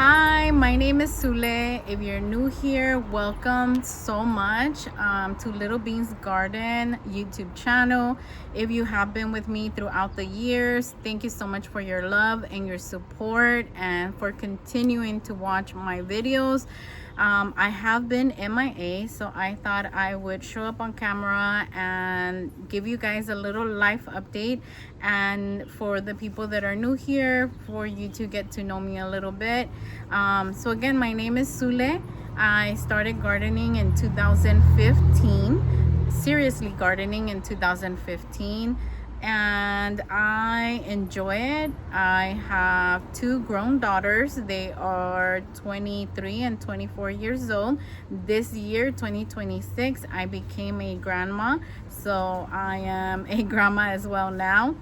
Hi, my name is Sule. If you're new here, welcome so much to Little Beans Garden YouTube channel. If you have been with me throughout the years, thank you so much for your love and your support and for continuing to watch my videos. I have been MIA, so I thought I would show up on camera and give you guys a little life update. And for the people that are new here, for you to get to know me a little bit. So again, my name is Sule. I started gardening in 2015, seriously gardening in 2015, and I enjoy it. I have two grown daughters. They are 23 and 24 years old. This year, 2026, I became a grandma, so I am a grandma as well now.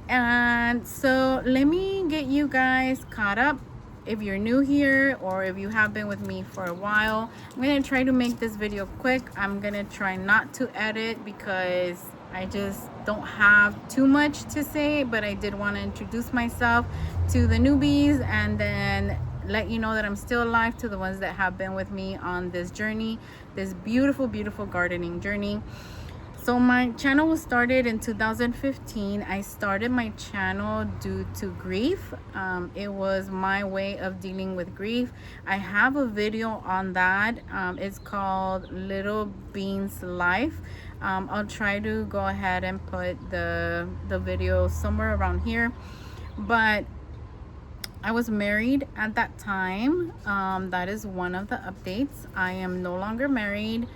And so let me get you guys caught up. If you're new here or if you have been with me for a while, I'm gonna try to make this video quick. I'm gonna try not to edit because I just don't have too much to say, but I did want to introduce myself to the newbies and then let you know that I'm still alive to the ones that have been with me on this journey, this beautiful gardening journey. So my channel was started in 2015. I started my channel due to grief. It was my way of dealing with grief. I have a video on that. It's called Little Beans Life. I'll try to go ahead and put the video somewhere around here. But I was married at that time. That is one of the updates. I am no longer married.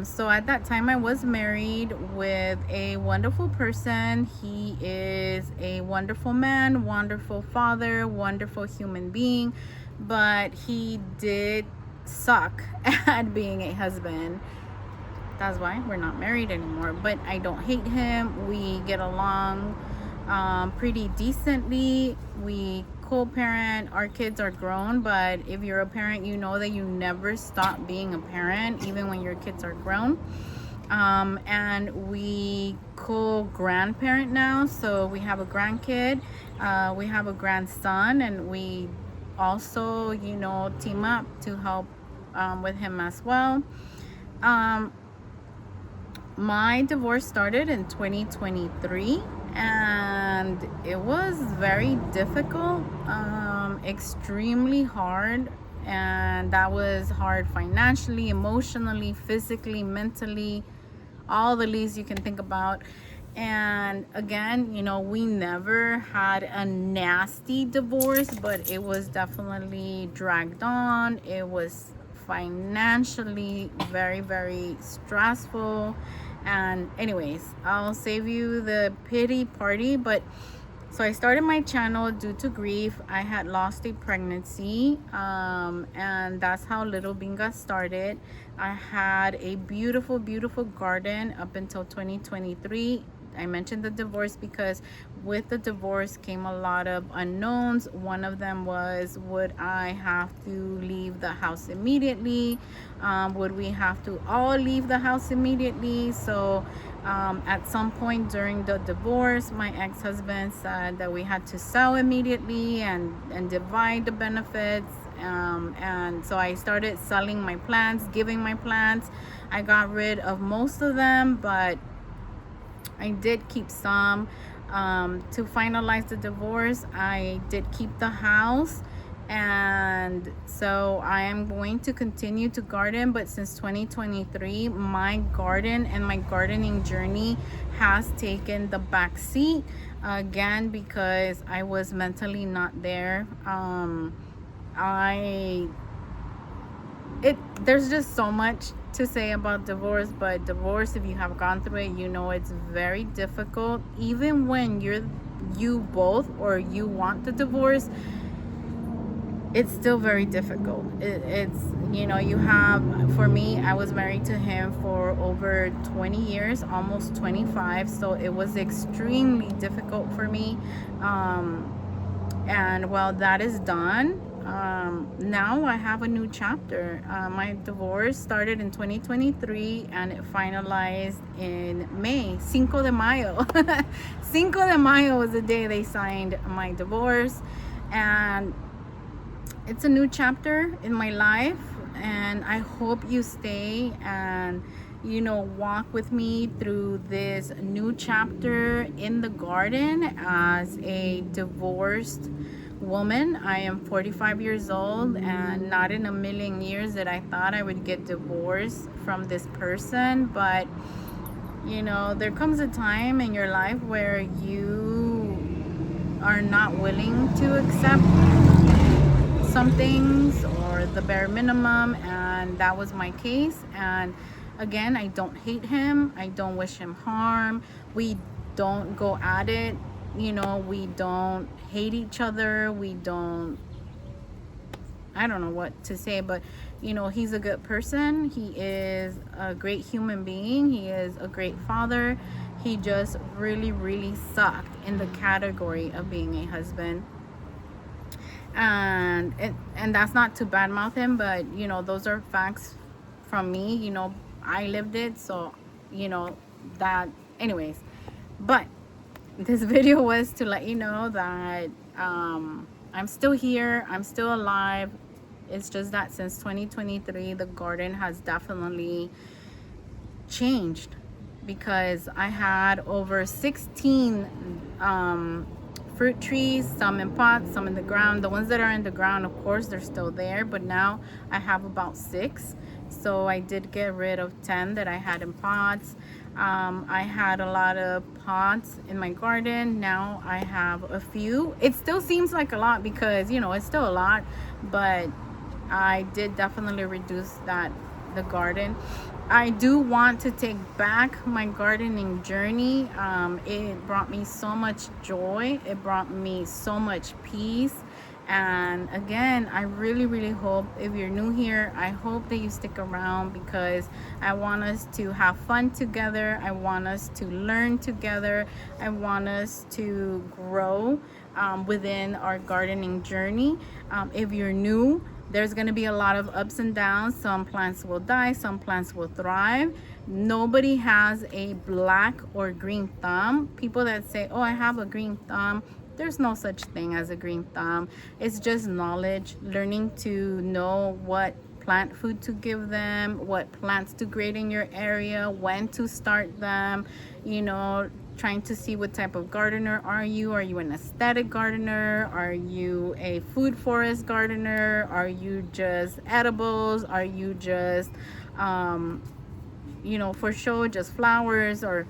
So at that time I was married with a wonderful person. He is a wonderful man, wonderful father, wonderful human being, but he did suck at being a husband. That's why we're not married anymore, but I don't hate him. We get along pretty decently. We co-parent. Our kids are grown, but if you're a parent, you know that you never stop being a parent even when your kids are grown. And we co-grandparent now, so we have a grandkid, we have a grandson, and we also, you know, team up to help with him as well. My divorce started in 2023 and it was very difficult, extremely hard, and that was hard financially, emotionally, physically, mentally, all the least you can think about. And again, you know, we never had a nasty divorce, but it was definitely dragged on. It was financially very stressful. And anyways, I'll save you the pity party. But so I started my channel due to grief. I had lost a pregnancy, and that's how Little Bean got started. I had a beautiful garden up until 2023. I mentioned the divorce because with the divorce came a lot of unknowns. One of them was, would I have to leave the house immediately? Would we have to all leave the house immediately? So at some point during the divorce, my ex-husband said that we had to sell immediately and divide the benefits. And so I started selling my plants, giving my plants. I got rid of most of them, but I did keep some. To finalize the divorce, I did keep the house, and so I am going to continue to garden. But since 2023, my garden and my gardening journey has taken the back seat again because I was mentally not there. There's just so much to say about divorce, but divorce, if you have gone through it, you know it's very difficult. Even when you both or you want the divorce, it's still very difficult. It's, you know, you have, for me, I was married to him for over 20 years, almost 25, so it was extremely difficult for me. And while that is done, now I have a new chapter. My divorce started in 2023 and it finalized in May, Cinco de Mayo. Cinco de Mayo was the day they signed my divorce. And it's a new chapter in my life, and I hope you stay and walk with me through this new chapter in the garden as a divorced woman. I am 45 years old, and not in a million years that I thought I would get divorced from this person. But there comes a time in your life where you are not willing to accept some things or the bare minimum, and that was my case. And again, I don't hate him, I don't wish him harm, we don't go at it, we don't hate each other, we don't, I don't know what to say, but he's a good person, he is a great human being, he is a great father. He just really, really sucked in the category of being a husband. And that's not to badmouth him, but those are facts from me. I lived it, so that, anyways. But this video was to let you know that I'm still here, I'm still alive. It's just that since 2023 the garden has definitely changed, because I had over 16 fruit trees, some in pots, some in the ground. The ones that are in the ground, of course, they're still there, but now I have about 6. So I did get rid of 10 that I had in pots. I had a lot of pots in my garden. Now I have a few. It still seems like a lot because it's still a lot, but I did definitely reduce that, the garden. I do want to take back my gardening journey. It brought me so much joy, it brought me so much peace. And again, I really, really hope, if you're new here, I hope that you stick around, because I want us to have fun together, I want us to learn together, I want us to grow within our gardening journey. If you're new, there's going to be a lot of ups and downs. Some plants will die, some plants will thrive. Nobody has a black or green thumb. People that say, oh, I have a green thumb, there's no such thing as a green thumb. It's just knowledge, learning to know what plant food to give them, what plants to grade in your area, when to start them, trying to see what type of gardener are you. Are you an aesthetic gardener? Are you a food forest gardener? Are you just edibles? Are you just for show, just flowers? Or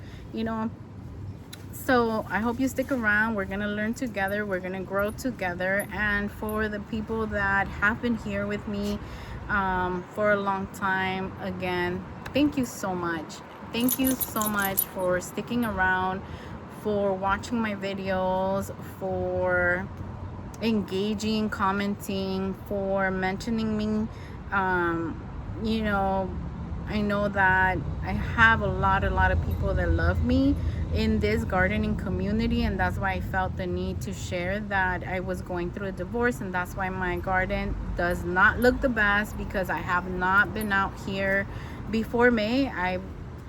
so I hope you stick around. We're gonna learn together, we're gonna grow together. And for the people that have been here with me for a long time, again, thank you so much. Thank you so much for sticking around, for watching my videos, for engaging, commenting, for mentioning me. You know, I know that I have a lot of people that love me in this gardening community, and that's why I felt the need to share that I was going through a divorce. And that's why my garden does not look the best, because I have not been out here before May. I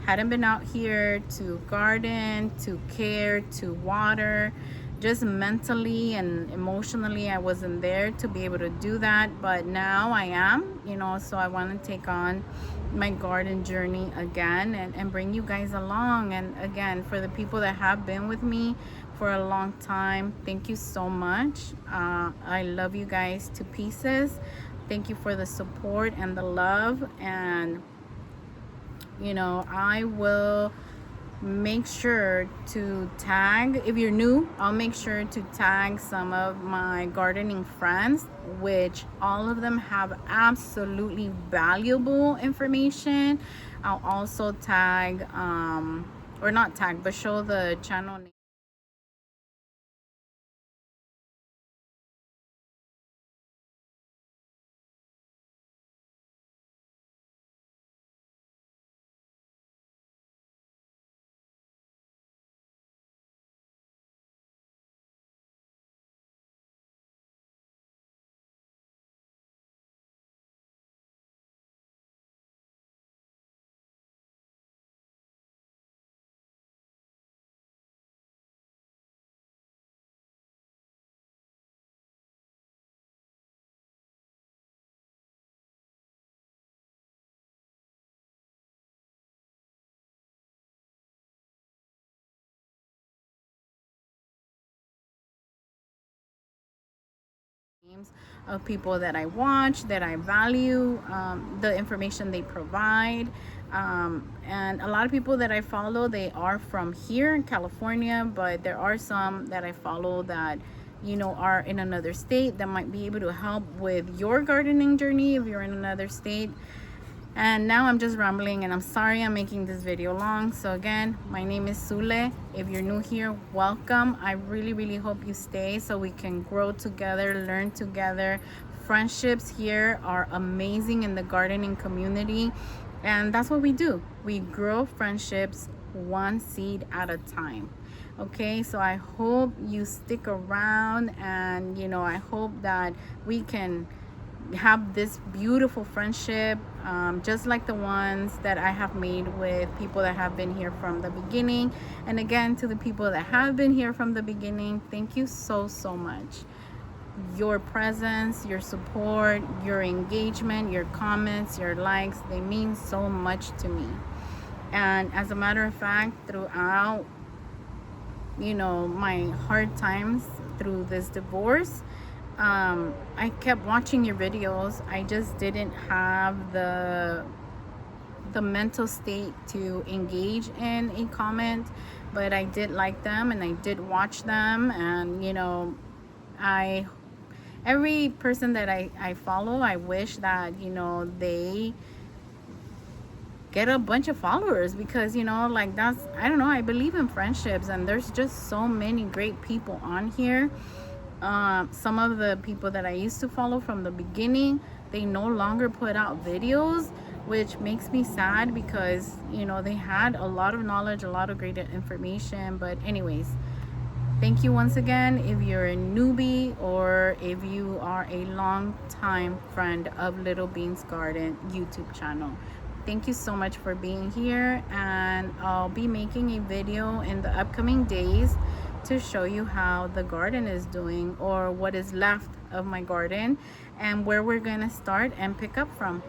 hadn't been out here to garden, to care, to water. Just mentally and emotionally, I wasn't there to be able to do that, but now I am, so I want to take on my garden journey again, and bring you guys along. And again, for the people that have been with me for a long time, thank you so much. I love you guys to pieces. Thank you for the support and the love. And I will make sure to tag, if you're new, I'll make sure to tag some of my gardening friends, which all of them have absolutely valuable information. I'll also tag or not tag, but show the channel name. names of people that I watch, that I value, the information they provide. And a lot of people that I follow, they are from here in California, but there are some that I follow that, you know, are in another state that might be able to help with your gardening journey if you're in another state. And now I'm just rambling, and I'm sorry I'm making this video long. So again, my name is Sule. If you're new here, welcome. I really hope you stay so we can grow together, learn together. Friendships here are amazing in the gardening community, and that's what we do. We grow friendships one seed at a time. Okay, so I hope you stick around, and you know, I hope that we can have this beautiful friendship, just like the ones that I have made with people that have been here from the beginning. And again, to the people that have been here from the beginning, thank you so much. Your presence, your support, your engagement, your comments, your likes, they mean so much to me. And as a matter of fact, throughout, you know, my hard times through this divorce, I kept watching your videos. I just didn't have the mental state to engage in a comment, but I did like them and I did watch them. And you know, every person that I follow, I wish that, you know, they get a bunch of followers, because you know, like, that's, I don't know, I believe in friendships, and there's just so many great people on here. Some of the people that I used to follow from the beginning, they no longer put out videos, which makes me sad, because you know, they had a lot of knowledge, a lot of great information. But anyways, thank you once again. If you're a newbie or if you are a long time friend of Little Beans Garden YouTube channel, thank you so much for being here. And I'll be making a video in the upcoming days to show you how the garden is doing, or what is left of my garden, and where we're gonna start and pick up from.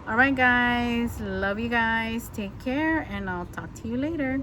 All right guys, love you guys, take care, and I'll talk to you later.